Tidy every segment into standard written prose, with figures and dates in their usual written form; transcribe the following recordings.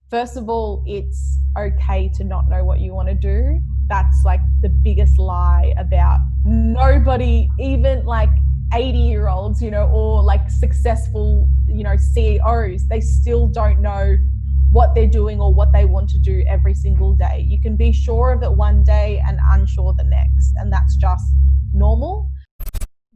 first of all, it's okay to not know what you want to do. That's like the biggest lie about nobody, even like 80-year-olds, or like successful, CEOs, they still don't know what they're doing or what they want to do every single day. You can be sure of it one day and unsure the next, and that's just normal.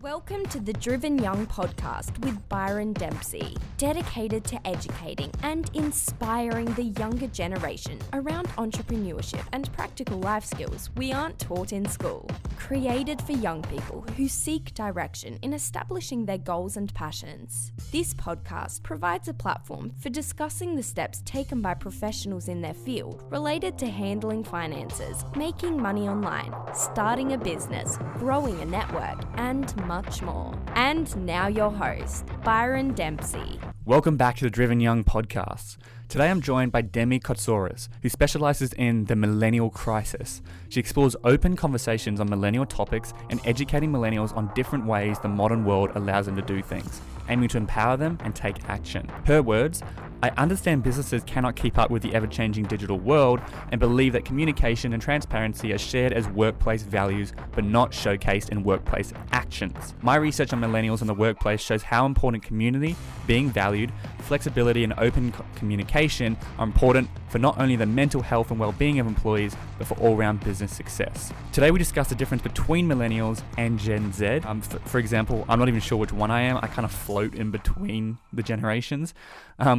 Welcome to the Driven Young podcast with Byron Dempsey, dedicated to educating and inspiring the younger generation around entrepreneurship and practical life skills we aren't taught in school. Created for young people who seek direction in establishing their goals and passions. This podcast provides a platform for discussing the steps taken by professionals in their field related to handling finances, making money online, starting a business, growing a network, and much more. And now your host, Byron Dempsey. Welcome back to the Driven Young podcast. Today I'm joined by Demi Kotsoris, who specialises in the Millennial Crisis. She explores open conversations on millennial topics and educating millennials on different ways the modern world allows them to do things, aiming to empower them and take action. Her words, I understand businesses cannot keep up with the ever-changing digital world and believe that communication and transparency are shared as workplace values but not showcased in workplace actions. My research on millennials in the workplace shows how important community, being valued, flexibility and open communication are important for not only the mental health and well-being of employees but for all-round business success. Today we discuss the difference between millennials and Gen Z. For example, I'm not even sure which one I am. I kind of float in between the generations.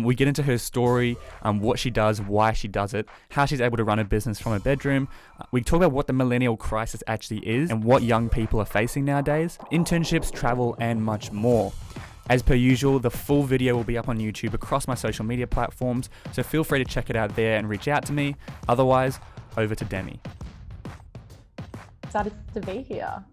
We get into her story, what she does, why she does it, how she's able to run a business from her bedroom. We talk about what the Millennial Crisis actually is and what young people are facing nowadays, internships, travel, and much more. As per usual, the full video will be up on YouTube across my social media platforms, so feel free to check it out there and reach out to me. Otherwise, over to Demi. Excited to be here.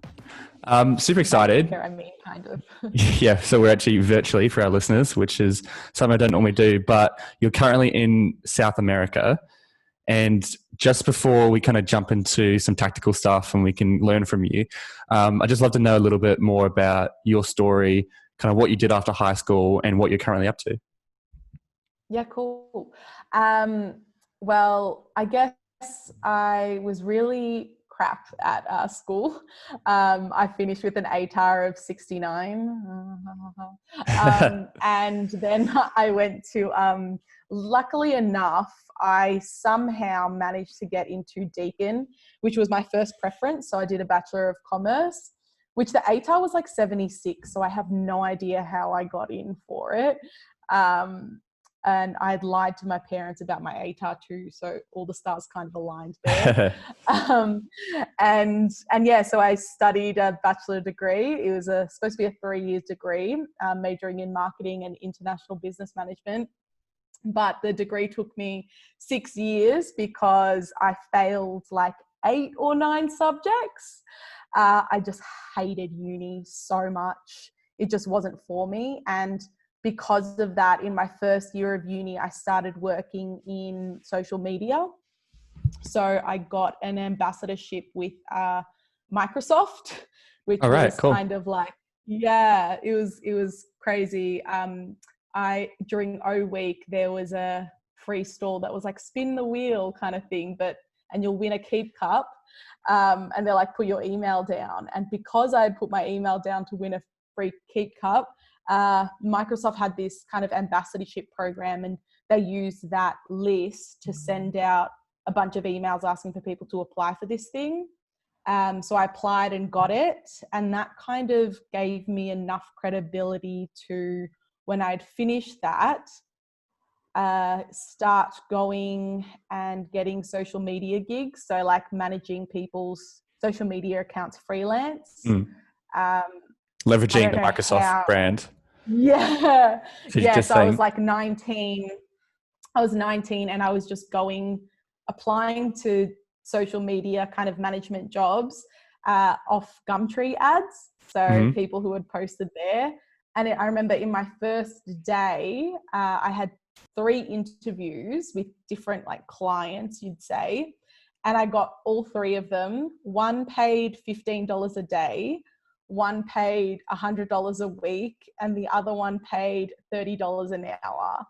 Super excited. Kind of. Yeah, so we're actually virtually for our listeners, which is something I don't normally do, but you're currently in South America. And just before we kind of jump into some tactical stuff and we can learn from you, I'd just love to know a little bit more about your story, kind of what you did after high school and what you're currently up to. Yeah, cool. Well, I guess I was really crap at school. I finished with an ATAR of 69. And then I went to, luckily enough, I somehow managed to get into Deakin, which was my first preference. So I did a Bachelor of Commerce, which the ATAR was like 76. So I have no idea how I got in for it. And I had lied to my parents about my ATAR too. So all the stars kind of aligned there. And yeah, so I studied a bachelor degree. It was supposed to be a 3-year degree, majoring in marketing and international business management. But the degree took me 6 years because I failed like 8 or 9 subjects. I just hated uni so much. It just wasn't for me. And because of that, in my first year of uni, I started working in social media. So I got an ambassadorship with Microsoft, which was cool. Kind of like, yeah, it was crazy. During O Week, there was a free stall that was like spin the wheel kind of thing, and you'll win a Keep Cup. And they're like, put your email down. And because I had put my email down to win a free Keep Cup, Microsoft had this kind of ambassadorship program, and they used that list to send out a bunch of emails asking for people to apply for this thing. So I applied and got it. And that kind of gave me enough credibility to, when I'd finished that, start going and getting social media gigs. So like managing people's social media accounts freelance. Leveraging the Microsoft brand. Yeah. So I was like 19. I was 19 and I was just applying to social media kind of management jobs off Gumtree ads. So people who had posted there. And I remember in my first day, I had 3 interviews with different like clients, you'd say. And I got all 3 of them. One paid $15 a day. One paid $100 a week, and the other one paid $30 an hour.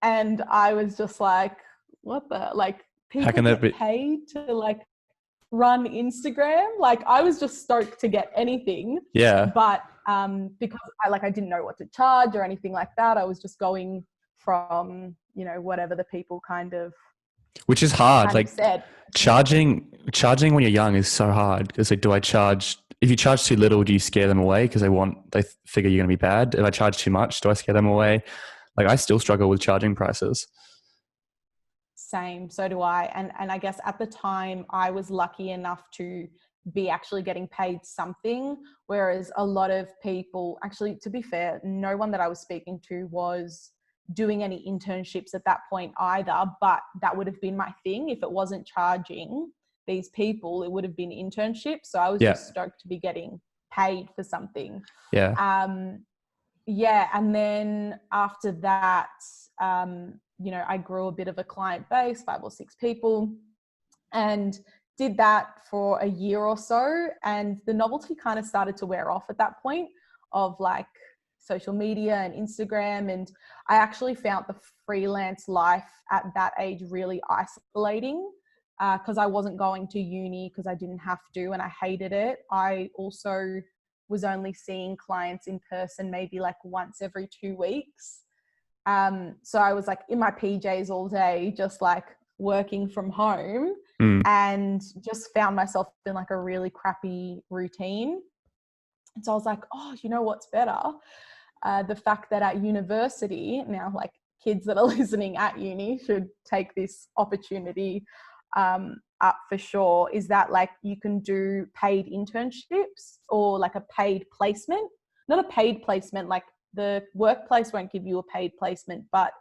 And I was just like, what the, like, people How can that get be? paid to like run Instagram. Like, I was just stoked to get anything. Yeah. But because I didn't know what to charge or anything like that. I was just going from, you know, whatever the people kind of Which is hard. Like said. charging when you're young is so hard. Because like, if you charge too little, do you scare them away? Because they figure you're going to be bad. If I charge too much, do I scare them away? Like, I still struggle with charging prices. Same, so do I. And I guess at the time I was lucky enough to be actually getting paid something, whereas a lot of people, actually, to be fair, no one that I was speaking to was doing any internships at that point either, but that would have been my thing. If it wasn't charging these people, it would have been internships. So I was just stoked to be getting paid for something. Yeah. And then after that, you know, I grew a bit of a client base, 5 or 6 people, and did that for a year or so. And the novelty kind of started to wear off at that point of like social media and Instagram. And I actually found the freelance life at that age really isolating, because I wasn't going to uni because I didn't have to, and I hated it. I also was only seeing clients in person maybe like once every 2 weeks. So I was like in my PJs all day, just like working from home, and just found myself in like a really crappy routine. And so I was like, oh, you know what's better? The fact that at university now, like kids that are listening at uni should take this opportunity up for sure, is that like you can do paid internships or like a paid placement. Not a paid placement, like the workplace won't give you a paid placement, but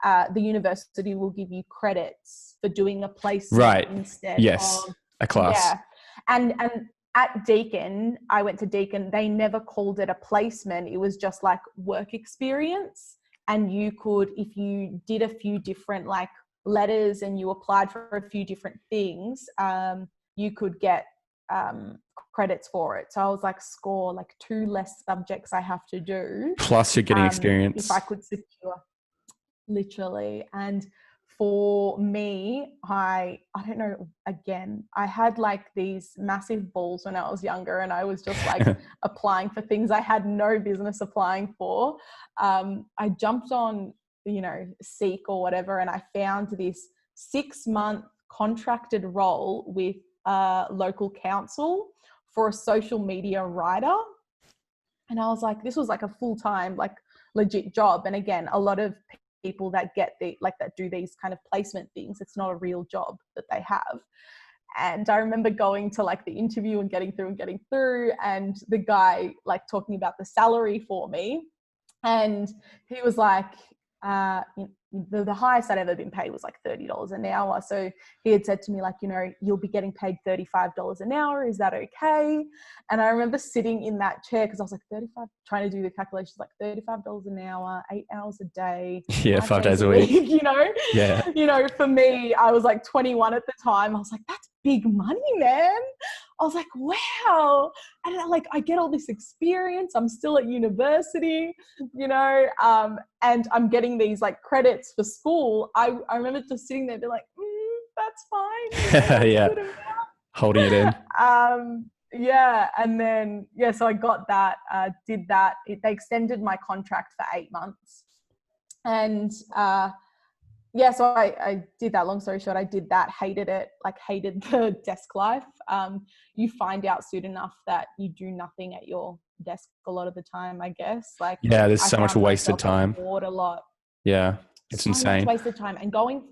the university will give you credits for doing a placement instead of a class. Yeah. And at Deakin, I went to Deakin, they never called it a placement. It was just like work experience. And you could, if you did a few different like letters and you applied for a few different things, you could get credits for it. So I was like, score like 2 less subjects I have to do. Plus you're getting experience. If I could secure, literally. And for me, I don't know, again, I had like these massive balls when I was younger, and I was just like applying for things I had no business applying for. I jumped on, you know, Seek or whatever, and I found this 6-month contracted role with a local council for a social media writer. And I was like, this was like a full-time, like legit job. And again, a lot of people that get that do these kind of placement things, it's not a real job that they have. And I remember going to like the interview and getting through, and the guy like talking about the salary for me. And he was like, the highest I'd ever been paid was like $30 an hour. So he had said to me, like, you know, you'll be getting paid $35 an hour. Is that okay? And I remember sitting in that chair, because I was like 35, trying to do the calculations, like $35 an hour, 8 hours a day. Yeah, 5 days a week. You know? Yeah. You know, for me, I was like 21 at the time. I was like, that's big money, man. I was like, wow. And like, I get all this experience. I'm still at university, you know, and I'm getting these like credits for school. I remember just sitting there, be like, that's fine. Yeah. Holding it in. Yeah. And then, so I got that, did that. They extended my contract for 8 months. And, so I did that. Long story short, I did that, hated it, like hated the desk life. You find out soon enough that you do nothing at your desk a lot of the time, I guess. Like, yeah, there's so much wasted time. Bored a lot. Yeah, it's insane. Much wasted time. And going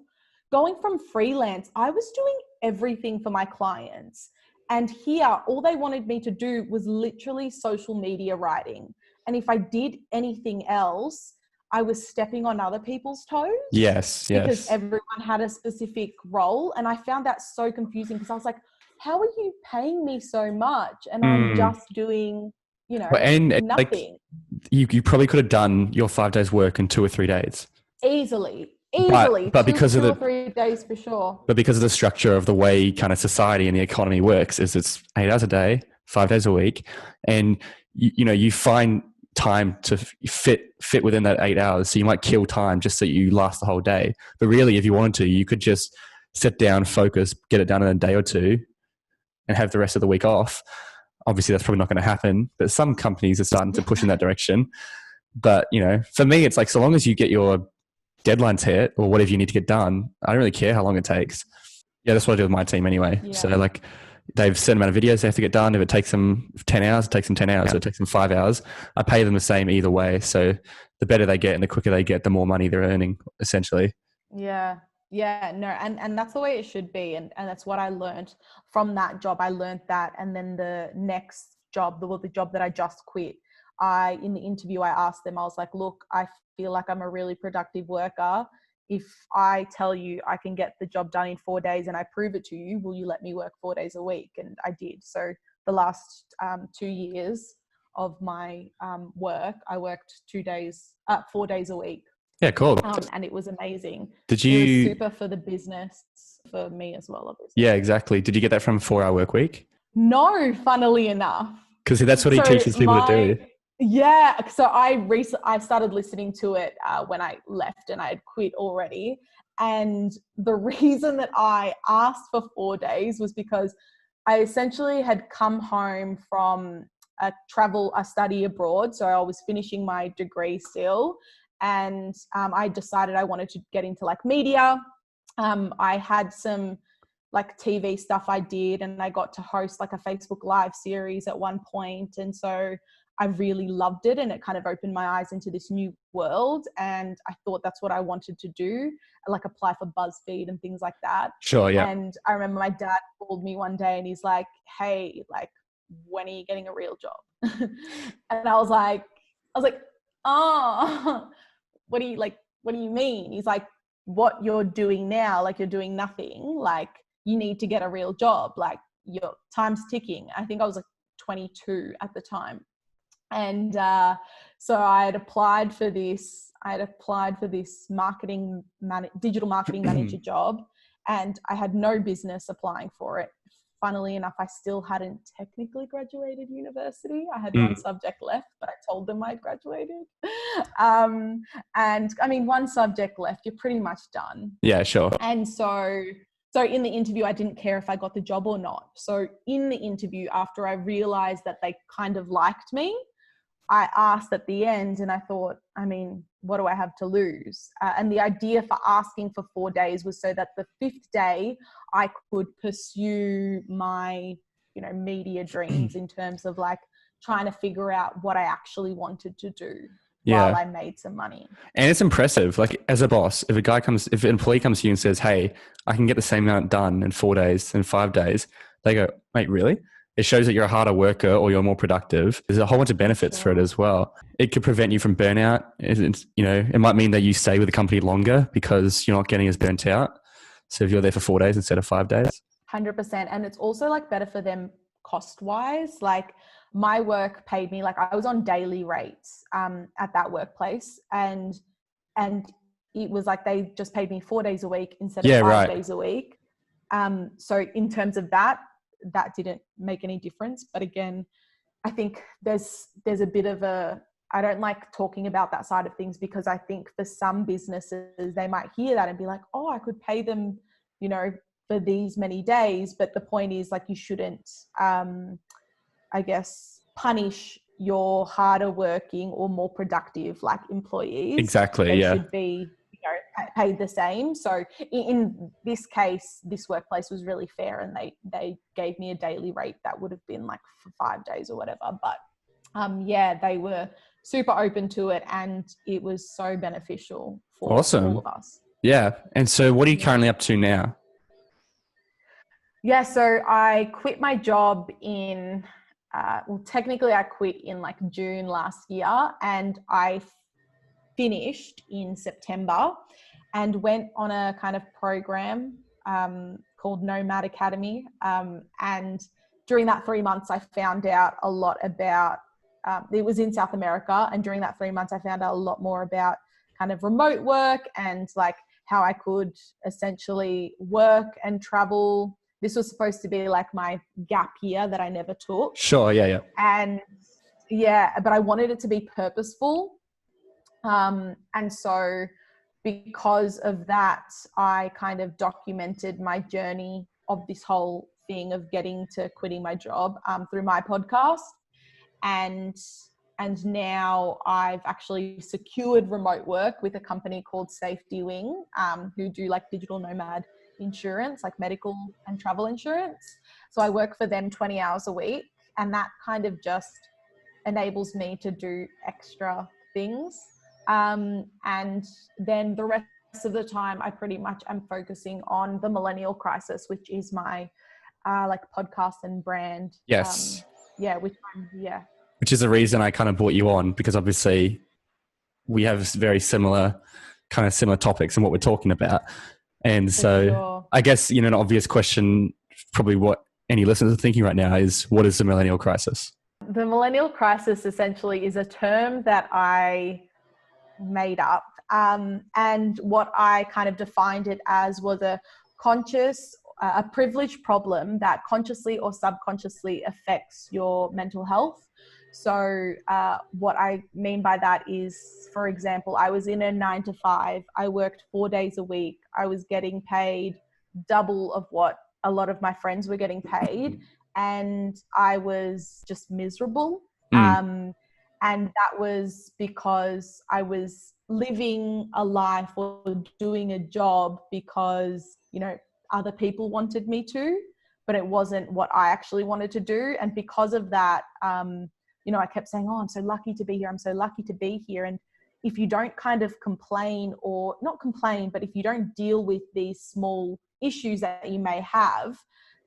from freelance, I was doing everything for my clients. And here, all they wanted me to do was literally social media writing. And if I did anything else, I was stepping on other people's toes. Yes. Because everyone had a specific role. And I found that so confusing, because I was like, how are you paying me so much? And I'm just doing, you know, nothing. Like, you probably could have done your 5 days work in 2 or 3 days. Easily. But because of 2 or 3 days for sure. But because of the structure of the way kind of society and the economy works, is it's 8 hours a day, 5 days a week. And, you know, you find time to fit within that 8 hours. So you might kill time just so you last the whole day. But really, if you wanted to, you could just sit down, focus, get it done in a day or two, and have the rest of the week off. Obviously, that's probably not going to happen, but some companies are starting to push in that direction. But, for me, it's like, so long as you get your deadlines hit or whatever you need to get done, I don't really care how long it takes. Yeah, that's what I do with my team anyway. Yeah. So like, they've set amount of videos they have to get done. If it takes them 10 hours, it takes them 10 hours. Yeah. If it takes them 5 hours, I pay them the same either way. So the better they get and the quicker they get, the more money they're earning, essentially. Yeah. Yeah, no, and that's the way it should be. And that's what I learned from that job. I learned that. And then the next job, the job that I just quit, in the interview, I asked them, I was like, look, I feel like I'm a really productive worker. If I tell you I can get the job done in 4 days and I prove it to you, will you let me work 4 days a week? And I did. So the last 2 years of my work, I worked 4 days a week. Yeah, cool. And it was amazing. It was super for the business, for me as well, obviously. Yeah, exactly. Did you get that from a 4-hour work week? No, funnily enough. Because that's what he teaches people to do. Yeah. So I started listening to it when I left and I had quit already. And the reason that I asked for 4 days was because I essentially had come home from a study abroad. So I was finishing my degree still. And I decided I wanted to get into like media. I had some like TV stuff I did, and I got to host like a Facebook Live series at one point. And so I really loved it, and it kind of opened my eyes into this new world. And I thought that's what I wanted to do, like apply for BuzzFeed and things like that. Sure, yeah. And I remember my dad called me one day and he's like, hey, like, when are you getting a real job? And I was like, oh, what do you mean? He's like, what you're doing now, like you're doing nothing, like you need to get a real job, like your time's ticking. I think I was like 22 at the time. And so I had applied for this digital marketing manager job, and I had no business applying for it. Funnily enough, I still hadn't technically graduated university. I had one subject left, but I told them I'd graduated. And I mean, one subject left, you're pretty much done. Yeah, sure. And so in the interview, I didn't care if I got the job or not. So in the interview, after I realized that they kind of liked me, I asked at the end, and I thought, I mean, what do I have to lose? And the idea for asking for 4 days was so that the 5th day I could pursue my, media dreams in terms of like trying to figure out what I actually wanted to do while I made some money. And it's impressive. Like as a boss, if an employee comes to you and says, hey, I can get the same amount done in 4 days and 5 days, they go, mate, really? It shows that you're a harder worker or you're more productive. There's a whole bunch of benefits for it as well. It could prevent you from burnout. It might mean that you stay with the company longer because you're not getting as burnt out. So if you're there for 4 days instead of 5 days. 100%. And it's also like better for them cost-wise. Like my work paid me, like I was on daily rates at that workplace. And it was like they just paid me 4 days a week instead of 5 days a week. So in terms of that didn't make any difference. But again, I think there's a bit of I don't like talking about that side of things, because I think for some businesses, they might hear that and be like, oh, I could pay them, for these many days. But the point is like, you shouldn't, I guess, punish your harder working or more productive like employees. Exactly. They should be paid the same. So in this case, this workplace was really fair, and they gave me a daily rate that would have been like for 5 days or whatever. But they were super open to it, and it was so beneficial for all of us. Yeah. And so what are you currently up to now? Yeah, so I quit my job in technically I quit in like June last year, and I finished in September and went on a kind of program called Nomad Academy. And during that 3 months, I found out a lot about, it was in South America. And during that 3 months, I found out a lot more about kind of remote work and like how I could essentially work and travel. This was supposed to be like my gap year that I never took. Sure. Yeah. And yeah, but I wanted it to be purposeful. And so because of that, I kind of documented my journey of this whole thing of getting to quitting my job through my podcast. And now I've actually secured remote work with a company called Safety Wing, who do like digital nomad insurance, like medical and travel insurance. So I work for them 20 hours a week, and that kind of just enables me to do extra things. And then the rest of the time, I pretty much am focusing on the Millennial Crisis, which is my like podcast and brand. Yes. Which is the reason I kind of brought you on, because obviously we have very similar topics and what we're talking about. And so sure. I guess, an obvious question, probably what any listeners are thinking right now is, what is the Millennial Crisis? The Millennial Crisis essentially is a term that I made up. And what I kind of defined it as was a privileged problem that consciously or subconsciously affects your mental health. So what I mean by that is, for example, I was in a 9 to 5. I worked 4 days a week. I was getting paid double of what a lot of my friends were getting paid. And I was just miserable. And that was because I was living a life or doing a job because, other people wanted me to, but it wasn't what I actually wanted to do. And because of that, I kept saying, oh, I'm so lucky to be here. I'm so lucky to be here. And if you don't kind of complain, or not complain, but if you don't deal with these small issues that you may have,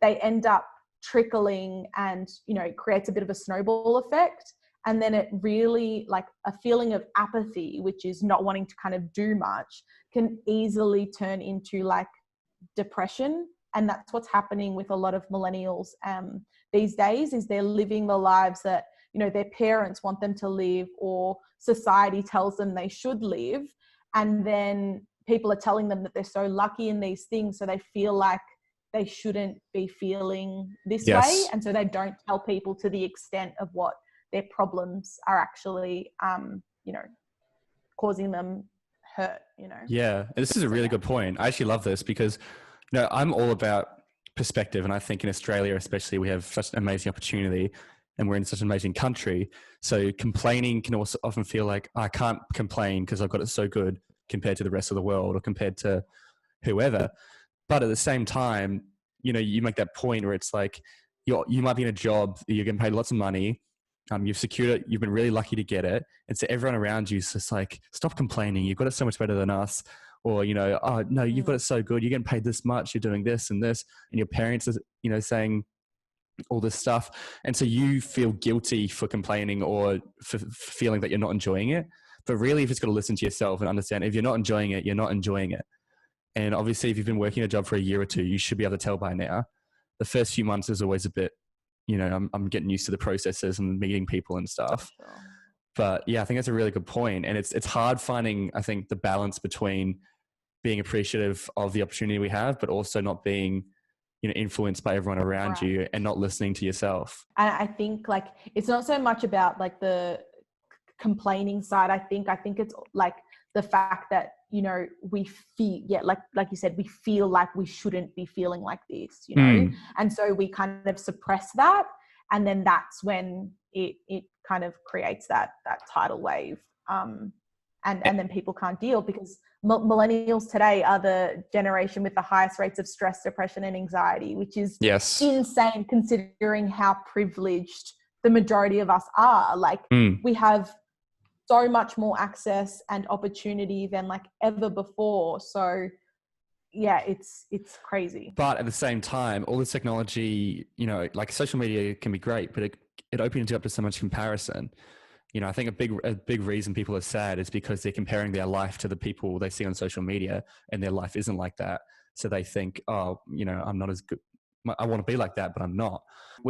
they end up trickling and, creates a bit of a snowball effect. And then it really, like, a feeling of apathy, which is not wanting to kind of do much, can easily turn into like depression. And that's what's happening with a lot of millennials these days, is they're living the lives that, their parents want them to live, or society tells them they should live. And then people are telling them that they're so lucky in these things, so they feel like they shouldn't be feeling this way. And so they don't tell people to the extent of what their problems are actually, causing them hurt, Yeah, this is a really good point. I actually love this because, I'm all about perspective. And I think in Australia, especially, we have such an amazing opportunity and we're in such an amazing country. So complaining can also often feel like, I can't complain because I've got it so good compared to the rest of the world or compared to whoever. But at the same time, you make that point where it's like, you might be in a job, you're getting paid lots of money. You've secured it. You've been really lucky to get it. And so everyone around you is just like, stop complaining. You've got it so much better than us. Or, oh, no, you've got it so good. You're getting paid this much. You're doing this and this. And your parents are, saying all this stuff. And so you feel guilty for complaining or for feeling that you're not enjoying it. But really, you've just got to listen to yourself and understand, if you're not enjoying it, you're not enjoying it. And obviously, if you've been working a job for a year or two, you should be able to tell by now. The first few months is always a bit, I'm getting used to the processes and meeting people and stuff. Sure. But yeah, I think that's a really good point. And it's hard finding, I think, the balance between being appreciative of the opportunity we have, but also not being, influenced by everyone around you and not listening to yourself. And I think, like, it's not so much about like the complaining side. I think it's like the fact that, we feel, like you said, we feel like we shouldn't be feeling like this, and so we kind of suppress that. And then that's when it kind of creates that tidal wave. And then people can't deal, because millennials today are the generation with the highest rates of stress, depression, and anxiety, which is insane considering how privileged the majority of us are. Like, we have so much more access and opportunity than like ever before. So yeah, it's crazy. But at the same time, all this technology, like social media can be great, but it opens you up to so much comparison. I think a big reason people are sad is because they're comparing their life to the people they see on social media, and their life isn't like that. So they think, oh, I'm not as good. I want to be like that, but I'm not.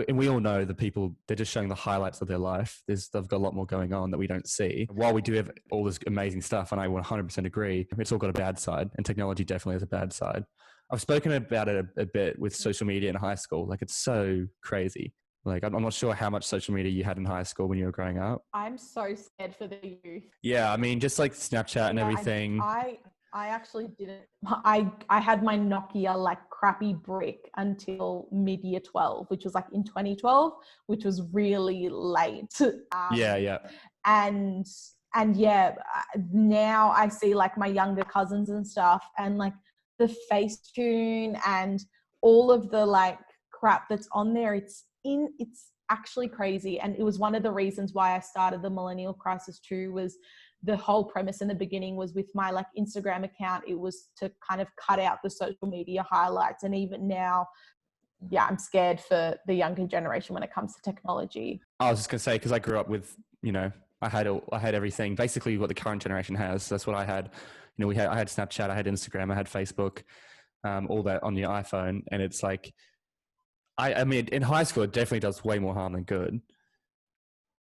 And we all know the people, they're just showing the highlights of their life. They've got a lot more going on that we don't see. While we do have all this amazing stuff, and I 100% agree, it's all got a bad side, and technology definitely has a bad side. I've spoken about it a bit with social media in high school. Like, it's so crazy. Like, I'm not sure how much social media you had in high school when you were growing up. I'm so scared for the youth. Yeah, I mean, just like Snapchat and everything. I actually didn't. I had my Nokia like crappy brick until mid-year 12, which was like in 2012, which was really late. Yeah. And yeah, now I see like my younger cousins and stuff, and like the Facetune and all of the like crap that's on there. It's actually crazy. And it was one of the reasons why I started the Millennial Crisis too, was the whole premise in the beginning was with my like Instagram account. It was to kind of cut out the social media highlights. And even now, yeah, I'm scared for the younger generation when it comes to technology. I was just going to say, because I grew up with, I had everything, basically what the current generation has. That's what I had. I had Snapchat, I had Instagram, I had Facebook, all that on the iPhone. And it's like, I mean, in high school, it definitely does way more harm than good.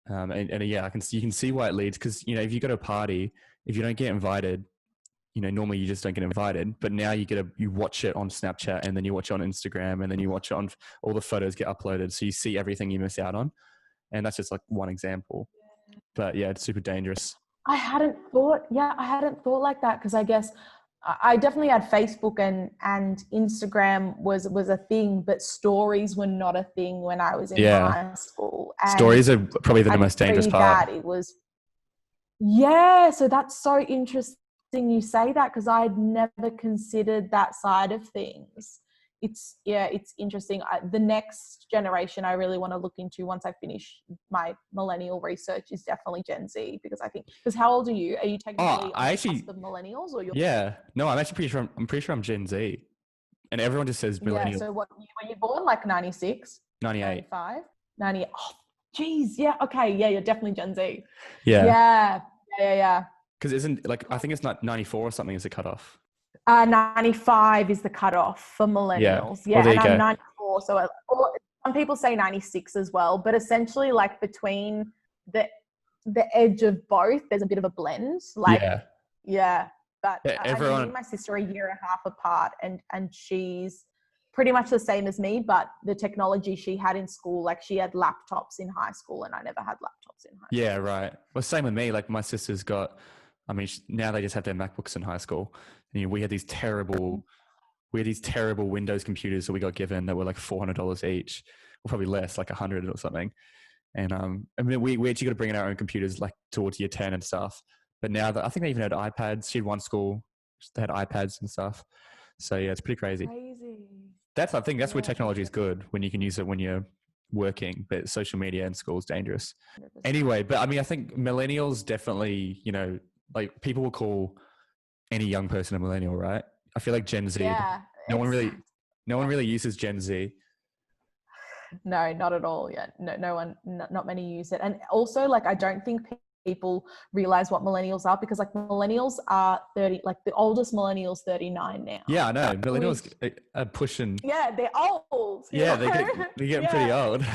And yeah, you can see why it leads, because, if you go to a party, if you don't get invited, normally you just don't get invited, but now you watch it on Snapchat, and then you watch it on Instagram, and then you watch it on, all the photos get uploaded. So you see everything you miss out on. And that's just like one example, but yeah, it's super dangerous. I hadn't thought like that, because I guess I definitely had Facebook and Instagram was a thing, but stories were not a thing when I was in high school. And stories are probably the most dangerous part. It was, yeah. So that's so interesting you say that, because I'd never considered that side of things. It's interesting. The next generation I really want to look into once I finish my millennial research is definitely Gen Z, because how old are you? Are you technically on the cusp of millennials, or you're? Yeah, no, I'm actually pretty sure I'm Gen Z, and everyone just says millennial. Yeah, so what, were you born like 96? 98. 95? 98. Oh, geez. Yeah. Okay. Yeah, you're definitely Gen Z. Yeah. Yeah. Because I think it's not 94 or something is the cutoff. 95 is the cutoff for millennials. Yeah, well, and I'm 94. So some people say 96 as well, but essentially like between the edge of both, there's a bit of a blend. Like, yeah. But everyone. I knew my sister a year and a half apart, and she's pretty much the same as me, but the technology she had in school, like she had laptops in high school, and I never had laptops in high school. Yeah, right. Well, same with me. Like my sister's got, now they just have their MacBooks in high school. And, we had these terrible Windows computers that we got given that were like $400 each, or probably less, like 100 or something. And we actually got to bring in our own computers like towards year 10 and stuff. But now I think they even had iPads. She had one school, they had iPads and stuff. So yeah, it's pretty crazy. I think that's where technology is good, when you can use it when you're working, but social media in school is dangerous. 100%. Anyway, but I think millennials definitely, like people will call any young person a millennial, right? I feel like Gen Z, no one really uses Gen Z. No, not at all. Yeah, no one, not many use it. And also, like, I don't think people realize what millennials are, because like millennials are 30, like the oldest millennials 39 now. Yeah, I know. Millennials are pushing. Yeah, they're old. Yeah, they're getting pretty old.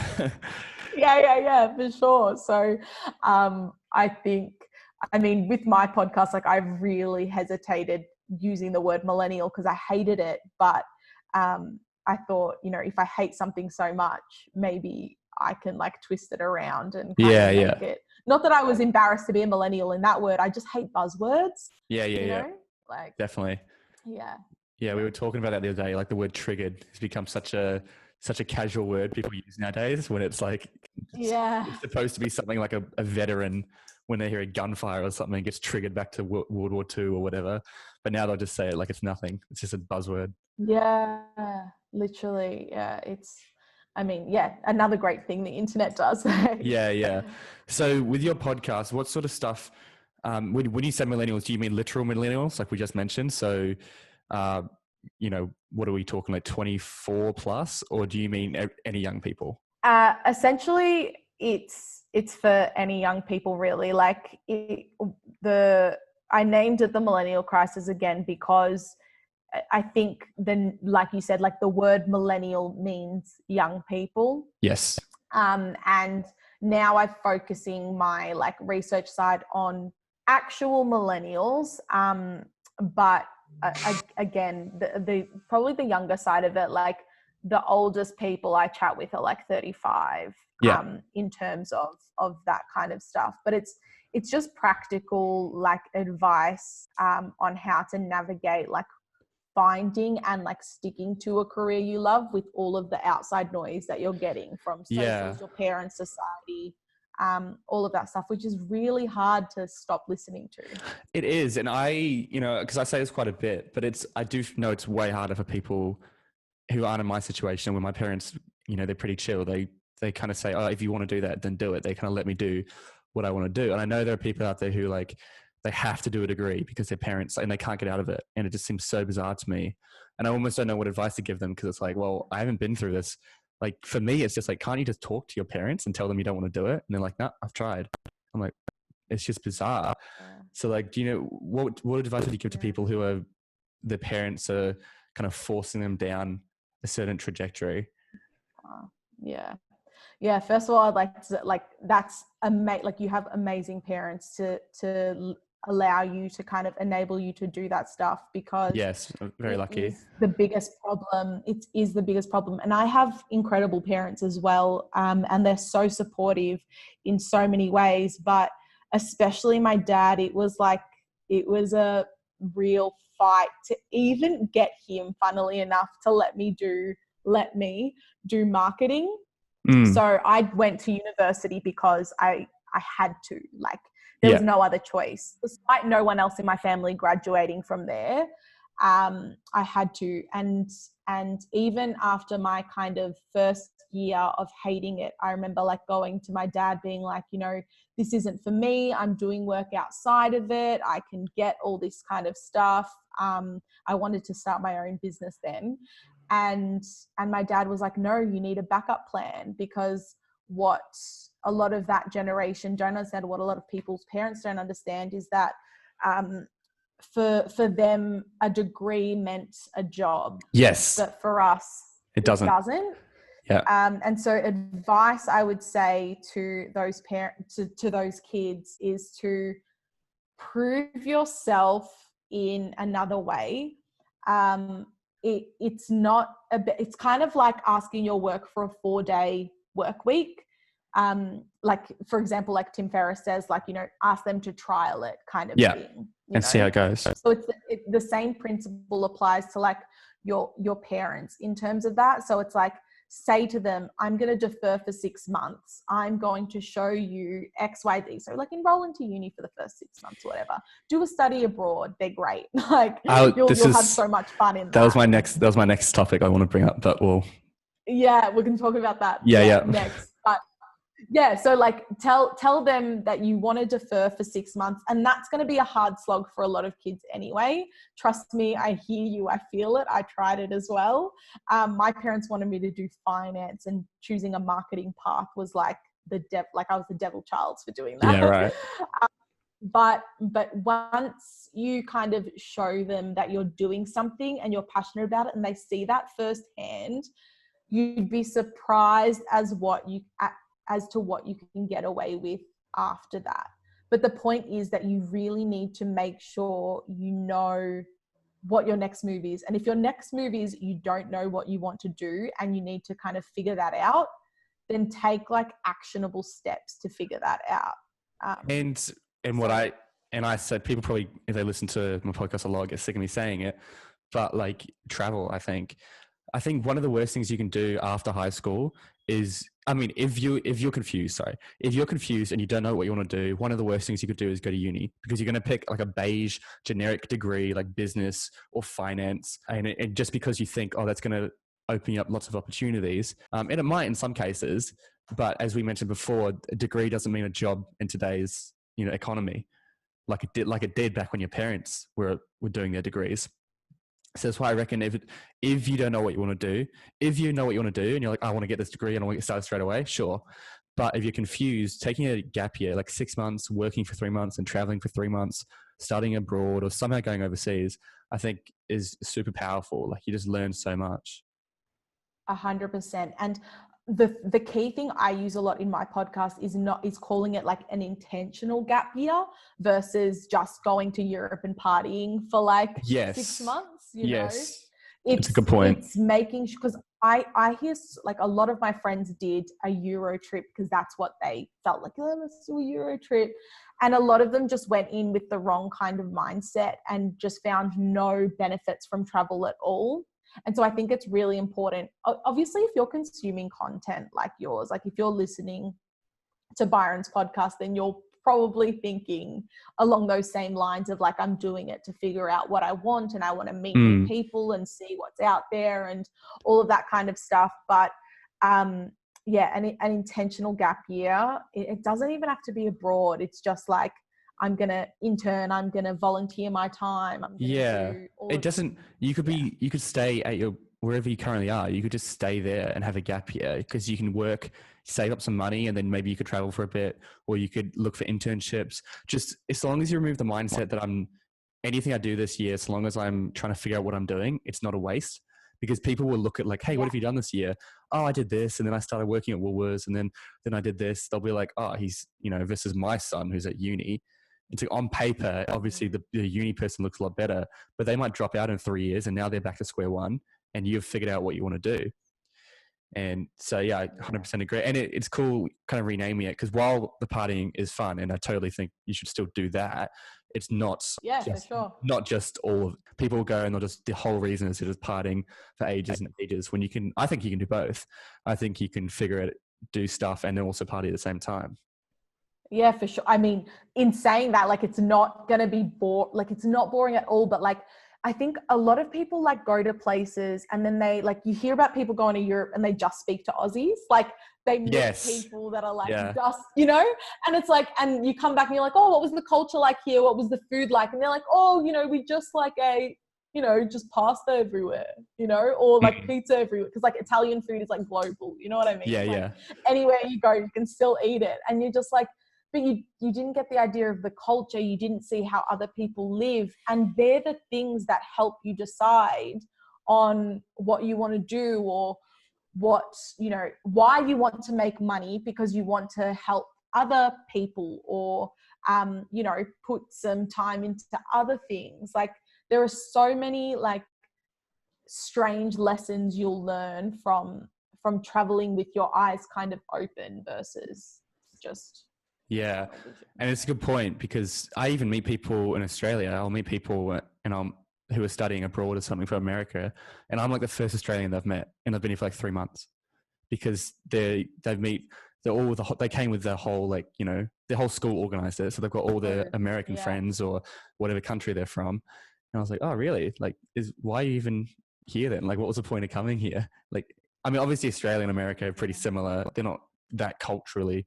Yeah, for sure. So I think, with my podcast, like I really hesitated using the word millennial because I hated it. But I thought, if I hate something so much, maybe I can like twist it around and kind of make it. Not that I was embarrassed to be a millennial in that word. I just hate buzzwords. Yeah. Like, definitely. Yeah, we were talking about that the other day. Like the word triggered has become such a casual word people use nowadays, when it's like, it's supposed to be something like a veteran, when they hear a gunfire or something, gets triggered back to World War II or whatever. But now they'll just say it like it's nothing. It's just a buzzword. Yeah, literally. Yeah, another great thing the internet does. Yeah. So with your podcast, what sort of stuff, when you say millennials, do you mean literal millennials, like we just mentioned? So, what are we talking, like 24 plus, or do you mean any young people? Essentially, it's for any young people, really. Like I named it the Millennial Crisis again because I think then, like you said, like the word millennial means young people. Yes. And now I'm focusing my like research side on actual millennials. But again, the probably the younger side of it, like the oldest people I chat with are like 35 in terms of that kind of stuff. But it's just practical like advice on how to navigate like finding and like sticking to a career you love with all of the outside noise that you're getting from socials, your parents, society, all of that stuff, which is really hard to stop listening to. It is. And because I say this quite a bit, but I do know it's way harder for people who aren't in my situation, where my parents, they're pretty chill. They kind of say, oh, if you want to do that, then do it. They kind of let me do what I want to do. And I know there are people out there who like, they have to do a degree because their parents, and they can't get out of it. And it just seems so bizarre to me. And I almost don't know what advice to give them, because it's like, well, I haven't been through this. Like for me, it's just like, can't you just talk to your parents and tell them you don't want to do it? And they're like, no, I've tried. I'm like, it's just bizarre. Yeah. So like, do you know, what advice would you give to people who are, their parents are kind of forcing them down a certain trajectory? Yeah. First of all, I'd like to, like, that's like you have amazing parents to allow you to kind of enable you to do that stuff, because yes, I'm very lucky. The biggest problem, it is the biggest problem. And I have incredible parents as well. And they're so supportive in so many ways, but especially my dad, it was a real fight to even get him, funnily enough, to let me do marketing. So I went to university because I had to, like, there was no other choice. Despite no one else in my family graduating from there, I had to. And even after my kind of first year of hating it, I remember like going to my dad being like, this isn't for me. I'm doing work outside of it. I can get all this kind of stuff. I wanted to start my own business then. And my dad was like, no, you need a backup plan, because what a lot of that generation don't understand, what a lot of people's parents don't understand, is that for them, a degree meant a job. Yes. But for us, it doesn't. Yeah. And so advice I would say to those parents, to those kids, is to prove yourself in another way. It's kind of like asking your work for a 4-day work week. Like, for example, like Tim Ferriss says, like, ask them to trial it kind of thing. And see how it goes. So the same principle applies to like your parents in terms of that. So it's like, say to them, I'm going to defer for 6 months. I'm going to show you X, Y, Z. So like enroll into uni for the first 6 months, whatever. Do a study abroad. They're great. Like you'll have so much fun in that. That was my next topic I want to bring up, but yeah, we can talk about that next. But yeah, so like tell them that you want to defer for 6 months, and that's going to be a hard slog for a lot of kids anyway. Trust me, I hear you, I feel it. I tried it as well. My parents wanted me to do finance, and choosing a marketing path was like I was the devil child for doing that. Yeah, right. But once you kind of show them that you're doing something and you're passionate about it, and they see that firsthand, you'd be surprised as to what you can get away with after that. But the point is that you really need to make sure you know what your next move is. And if your next move is you don't know what you want to do and you need to kind of figure that out, then take like actionable steps to figure that out. And I said, people probably, if they listen to my podcast a lot, get sick of me saying it, but like travel, I think one of the worst things you can do after high school is, if you're confused and you don't know what you want to do, one of the worst things you could do is go to uni, because you're going to pick like a beige generic degree like business or finance, and just because you think, oh, that's going to open you up lots of opportunities, and it might in some cases, but as we mentioned before, a degree doesn't mean a job in today's economy, like it did back when your parents were doing their degrees. So that's why I reckon if you don't know what you want to do, if you know what you want to do and you're like, I want to get this degree and I want to get started straight away, sure. But if you're confused, taking a gap year, like 6 months, working for 3 months and traveling for 3 months, studying abroad or somehow going overseas, I think is super powerful. Like you just learn so much. 100%. And the key thing I use a lot in my podcast is calling it like an intentional gap year versus just going to Europe and partying for like 6 months. You know? That's a good point. It's making sure, because I hear like a lot of my friends did a Euro trip because that's what they felt like, oh, let's do a Euro trip. And a lot of them just went in with the wrong kind of mindset and just found no benefits from travel at all. And so I think it's really important. Obviously, if you're consuming content like yours, like if you're listening to Byron's podcast, then you're probably thinking along those same lines of like, I'm doing it to figure out what I want and I want to meet new people and see what's out there and all of that kind of stuff. But yeah, an intentional gap year, it doesn't even have to be abroad. It's just like, I'm going to intern, I'm going to volunteer my time. I'm gonna do all it doesn't, you could be, you could stay at your, wherever you currently are, you could just stay there and have a gap year because you can work, save up some money, and then maybe you could travel for a bit, or you could look for internships. Just as long as you remove the mindset that anything I do this year, as long as I'm trying to figure out what I'm doing, it's not a waste. Because people will look at like, hey, what have you done this year? Oh, I did this. And then I started working at Woolworths, and then I did this. They'll be like, oh, he's, versus my son who's at uni. And so on paper, obviously the uni person looks a lot better, but they might drop out in 3 years and now they're back to square one and you've figured out what you want to do. And so, yeah, I 100% agree. And it's cool kind of renaming it, because while the partying is fun, and I totally think you should still do that, it's not for sure. Not just all of people go and they'll just, the whole reason is just partying for ages and ages, when I think you can do both. I think you can figure it, do stuff and then also party at the same time. Yeah, for sure. I mean, in saying that, like, it's not going to be it's not boring at all, but like, I think a lot of people like go to places and then they like, you hear about people going to Europe and they just speak to Aussies. Like they meet people that are like just, and it's like, and you come back and you're like, oh, what was the culture like here? What was the food like? And they're like, oh, we just like just pasta everywhere, or like pizza everywhere. Cause like Italian food is like global, you know what I mean? Yeah. Anywhere you go, you can still eat it. And you're just like, but you didn't get the idea of the culture. You didn't see how other people live. And they're the things that help you decide on what you want to do, or what, why you want to make money, because you want to help other people, or, put some time into other things. Like there are so many like strange lessons you'll learn from traveling with your eyes kind of open versus just... Yeah. And it's a good point, because I even meet people in Australia. I'll meet people who are studying abroad or something for America. And I'm like the first Australian they've met, and I've been here for like 3 months, because they came with their whole, like, their whole school organized it. So they've got all their American friends or whatever country they're from. And I was like, oh, really? Like, why are you even here then? Like, what was the point of coming here? Like, I mean, obviously Australia and America are pretty similar. They're not that culturally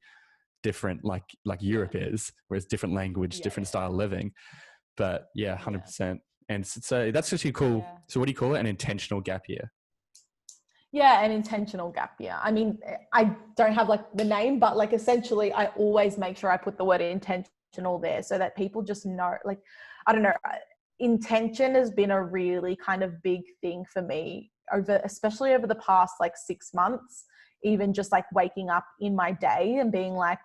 different like Europe is, whereas different language, different style of living. But 100%. And so that's actually cool. So what do you call it? An intentional gap year? Yeah, an intentional gap year. I mean, I don't have like the name, but like essentially I always make sure I put the word intentional there so that people just know, like, I don't know, intention has been a really kind of big thing for me especially over the past like 6 months, even just like waking up in my day and being like,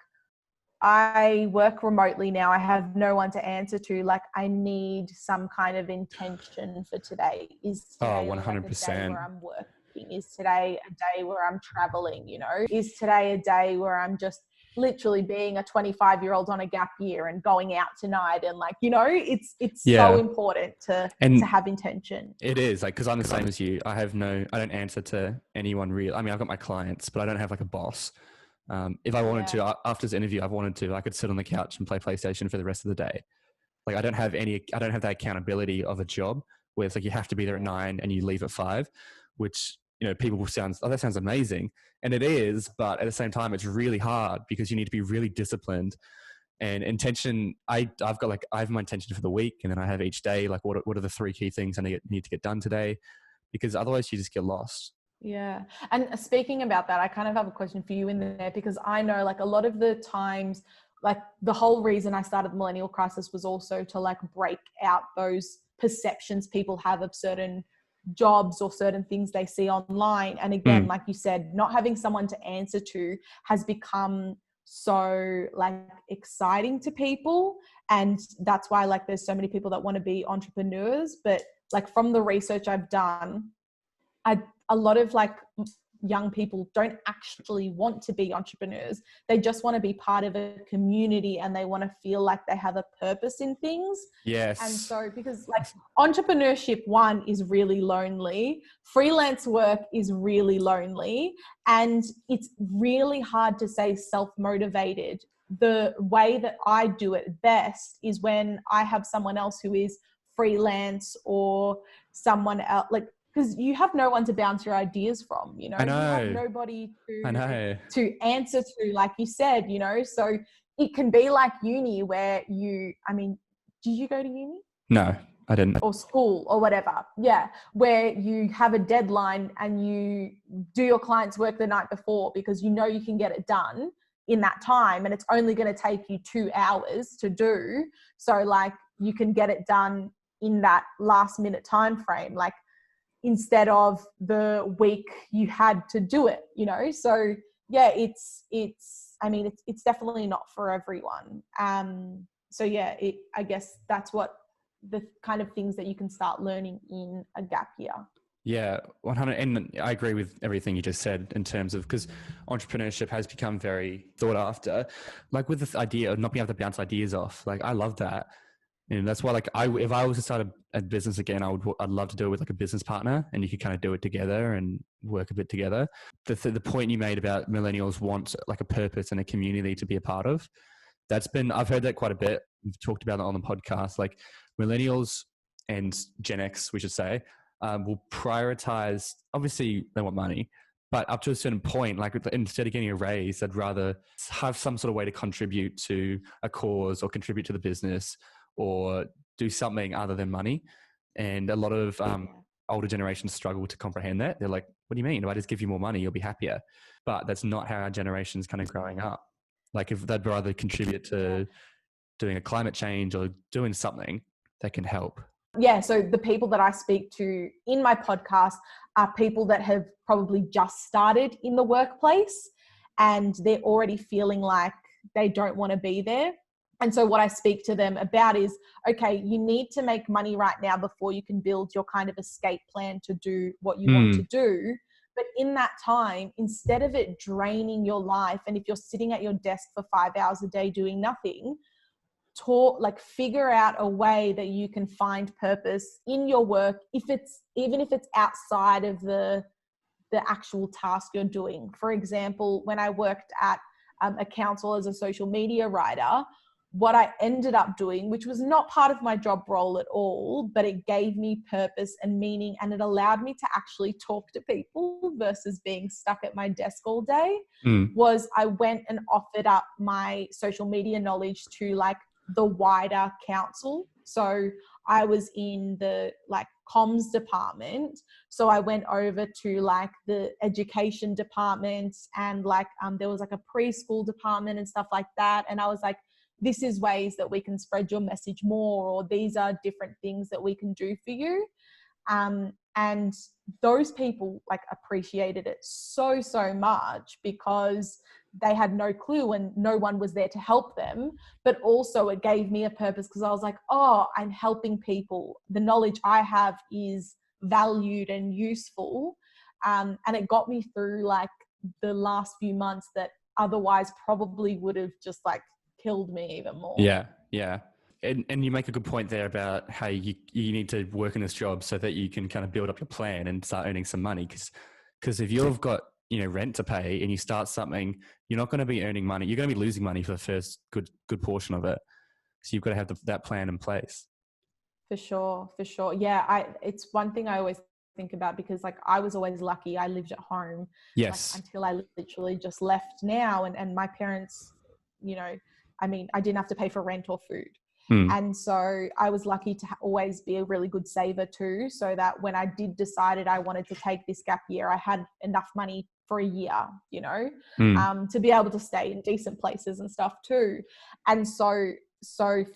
I work remotely now. I have no one to answer to. Like, I need some kind of intention for today. Is today 100%. like a day where I'm working? Is today a day where I'm traveling? Is today a day where I'm just literally being a 25-year-old on a gap year and going out tonight? And like, it's so important to have intention. It is, like, because I'm the same as you. I don't answer to anyone real. I mean, I've got my clients, but I don't have like a boss. If I wanted to, after this interview, I could sit on the couch and play PlayStation for the rest of the day. Like, I don't have that accountability of a job where it's like you have to be there at 9 and you leave at 5, which, people will sound, oh, that sounds amazing. And it is, but at the same time, it's really hard because you need to be really disciplined. And intention, I have my intention for the week, and then I have each day, like, what are the 3 key things I need to get done today? Because otherwise you just get lost. Yeah. And speaking about that, I kind of have a question for you in there, because I know like a lot of the times, like the whole reason I started the Millennial Crisis was also to like break out those perceptions people have of certain jobs or certain things they see online. And again, like you said, not having someone to answer to has become so like exciting to people. And that's why like there's so many people that want to be entrepreneurs. But like from the research I've done, a lot of like young people don't actually want to be entrepreneurs. They just want to be part of a community and they want to feel like they have a purpose in things. Yes. And so, because like entrepreneurship, one, is really lonely. Freelance work is really lonely. And it's really hard to say self-motivated. The way that I do it best is when I have someone else who is freelance or someone else, like, because you have no one to bounce your ideas from, you know, you have nobody to answer to, like you said, you know, so it can be like uni where did you go to uni? No, I didn't. Or school or whatever. Yeah. Where you have a deadline and you do your client's work the night before because you know you can get it done in that time and it's only going to take you 2 hours to do. So like you can get it done in that last minute time frame. Like, instead of the week you had to do it, you know? So yeah, it's definitely not for everyone. So yeah, I guess that's what the kind of things that you can start learning in a gap year. Yeah, 100. And I agree with everything you just said in terms of, because entrepreneurship has become very sought after, like with this idea of not being able to bounce ideas off. Like I love that. And that's why, like, if I was to start a business again, I'd love to do it with like a business partner, and you could kind of do it together and work a bit together. The point you made about millennials want like a purpose and a community to be a part of, I've heard that quite a bit. We've talked about it on the podcast. Like millennials and Gen X, we should say, will prioritize. Obviously, they want money, but up to a certain point, like instead of getting a raise, they'd rather have some sort of way to contribute to a cause or contribute to the business, or do something other than money. And a lot of older generations struggle to comprehend that. They're like, what do you mean? If I just give you more money, you'll be happier. But that's not how our generation's kind of growing up. Like if they'd rather contribute to doing a climate change or doing something that can help. Yeah, so the people that I speak to in my podcast are people that have probably just started in the workplace and they're already feeling like they don't want to be there. And so what I speak to them about is, okay, you need to make money right now before you can build your kind of escape plan to do what you want to do. But in that time, instead of it draining your life, and if you're sitting at your desk for 5 hours a day doing nothing, figure out a way that you can find purpose in your work, even if it's outside of the actual task you're doing. For example, when I worked at a council as a social media writer, what I ended up doing, which was not part of my job role at all, but it gave me purpose and meaning, and it allowed me to actually talk to people versus being stuck at my desk all day, was I went and offered up my social media knowledge to like the wider council. So I was in the like comms department. So I went over to like the education department and like there was like a preschool department and stuff like that. And I was like, this is ways that we can spread your message more, or these are different things that we can do for you. And those people like appreciated it so much because they had no clue and no one was there to help them. But also it gave me a purpose because I was like, oh, I'm helping people. The knowledge I have is valued and useful. And it got me through like the last few months that otherwise probably would have just like killed me even more. Yeah. And you make a good point there about how you need to work in this job so that you can kind of build up your plan and start earning some money. Because if you've got, rent to pay and you start something, you're not going to be earning money. You're going to be losing money for the first good portion of it. So you've got to have that plan in place. For sure. Yeah, it's one thing I always think about because like I was always lucky. I lived at home. Yes. Like, until I literally just left now, and my parents, I didn't have to pay for rent or food. And so I was lucky to always be a really good saver too, so that when I decided I wanted to take this gap year, I had enough money for a year, to be able to stay in decent places and stuff too. And so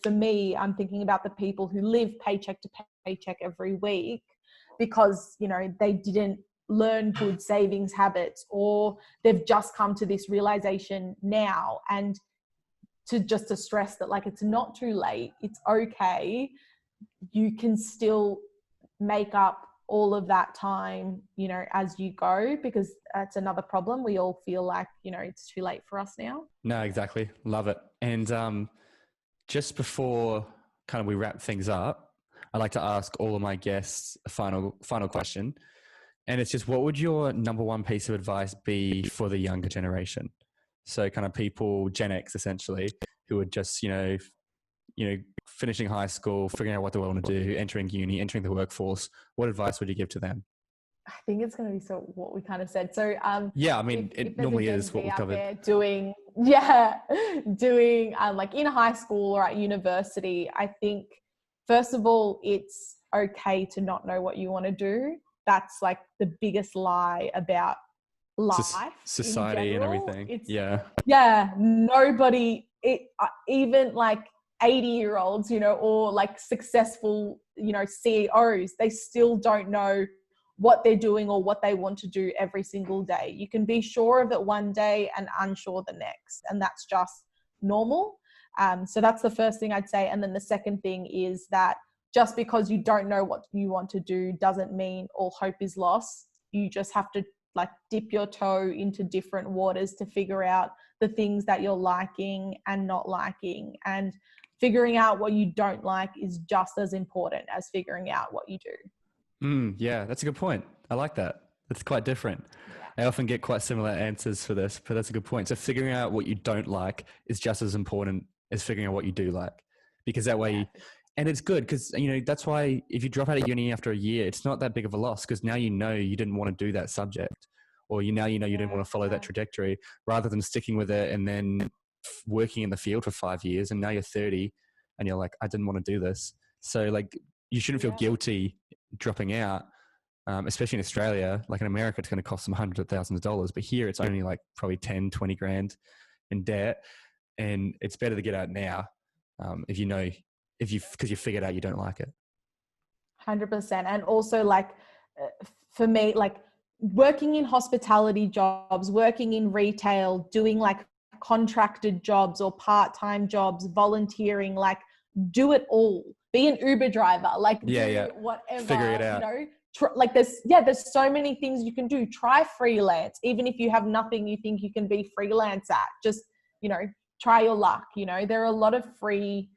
for me, I'm thinking about the people who live paycheck to paycheck every week because, they didn't learn good savings habits, or they've just come to this realization now. And to stress that like it's not too late, it's okay, you can still make up all of that time, as you go, because that's another problem. We all feel like, it's too late for us now. No, exactly. Love it. And just before kind of we wrap things up, I like to ask all of my guests a final question. And it's just, what would your number one piece of advice be for the younger generation? So kind of people, Gen X essentially, who are just, finishing high school, figuring out what they want to do, entering uni, entering the workforce. What advice would you give to them? I think it's going to be what we kind of said. So, yeah, I mean, it normally is what we've covered. Doing like in high school or at university, I think, first of all, it's okay to not know what you want to do. That's like the biggest lie about life, society and everything. Nobody, even like 80-year-olds, or like successful, CEOs, they still don't know what they're doing or what they want to do every single day. You can be sure of it one day and unsure the next, and that's just normal. So that's the first thing I'd say. And then the second thing is that just because you don't know what you want to do doesn't mean all hope is lost. You just have to like dip your toe into different waters to figure out the things that you're liking and not liking. And figuring out what you don't like is just as important as figuring out what you do. Yeah, that's a good point. I like that. It's quite different. Yeah. I often get quite similar answers for this, but that's a good point. So figuring out what you don't like is just as important as figuring out what you do like, because that way, and it's good because, that's why if you drop out of uni after a year, it's not that big of a loss because now you didn't want to do that subject, or you didn't want to follow that trajectory, rather than sticking with it and then working in the field for 5 years and now you're 30 and you're like, I didn't want to do this. So like you shouldn't feel guilty dropping out, especially in Australia. Like in America, it's going to cost them hundreds of thousands of dollars, but here it's only like probably 10, 20 grand in debt. And it's better to get out now because you figured out you don't like it. 100%. And also like for me, like working in hospitality jobs, working in retail, doing like contracted jobs or part-time jobs, volunteering, like do it all. Be an Uber driver, like do whatever, figure it out. There's so many things you can do. Try freelance, even if you have nothing you think you can be freelance at. Just try your luck. There are a lot of free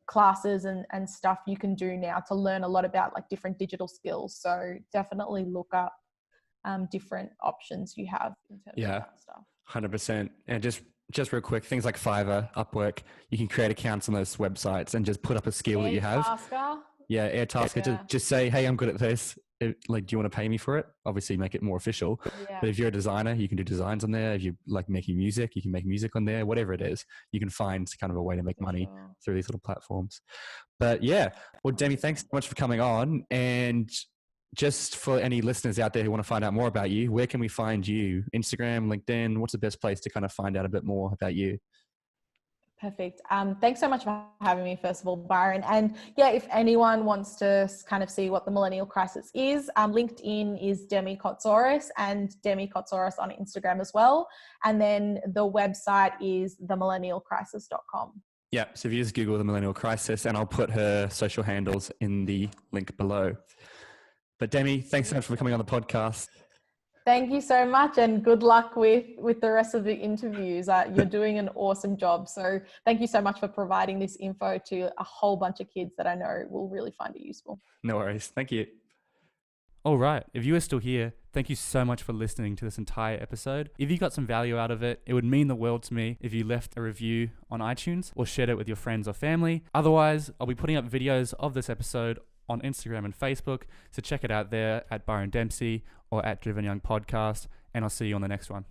classes and stuff you can do now to learn a lot about like different digital skills. So definitely look up different options you have in terms of that stuff. 100%. And just real quick, things like Fiverr, Upwork, you can create accounts on those websites and just put up a skill that you have. Airtasker. Just say, hey, I'm good at this. Do you want to pay me for it? Obviously make it more official. But if you're a designer, you can do designs on there. If you like making music, you can make music on there. Whatever it is, you can find kind of a way to make money through these little platforms. But well, Demi, thanks so much for coming on. And just for any listeners out there who want to find out more about you, where can we find you? Instagram, LinkedIn, what's the best place to kind of find out a bit more about you? Perfect. Thanks so much for having me, first of all, Byron. And if anyone wants to kind of see what the Millennial Crisis is, LinkedIn is Demi Kotsoris and Demi Kotsoris on Instagram as well. And then the website is themillennialcrisis.com. Yeah. So if you just Google the Millennial Crisis, and I'll put her social handles in the link below. But Demi, thanks so much for coming on the podcast. Thank you so much, and good luck with the rest of the interviews. You're doing an awesome job. So thank you so much for providing this info to a whole bunch of kids that I know will really find it useful. No worries. Thank you. All right. If you are still here, thank you so much for listening to this entire episode. If you got some value out of it, it would mean the world to me if you left a review on iTunes or shared it with your friends or family. Otherwise, I'll be putting up videos of this episode on Instagram and Facebook. So check it out there at Byron Dempsey or at Driven Young Podcast. And I'll see you on the next one.